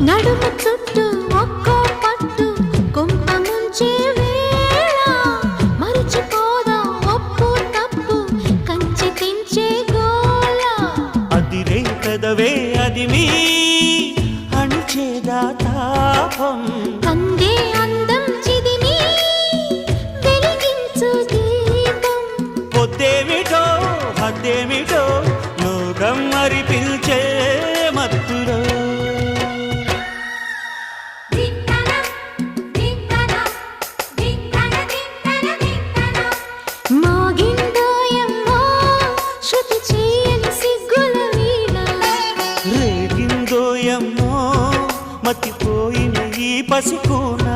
నడుము చుట్టూ ఒక్కో పట్టు కొంప ముంచే వేళ మరిచిపోదా ఒప్పు తప్పు కంచి తెంచే గోల అదిరే పెదవే అది మీ అణిచేదా తాపం కందే అందం చిదిమి వెలిగించు దీపం పొద్దేమిటో హద్దేమిటో లోకం మరి పిల్చే మత్తులో మోగిందోయమ్మో శృతి చేయని సిగ్గుల వీణ రేగిందోయమ్మో మతిపోయిన ఈ పసికూనా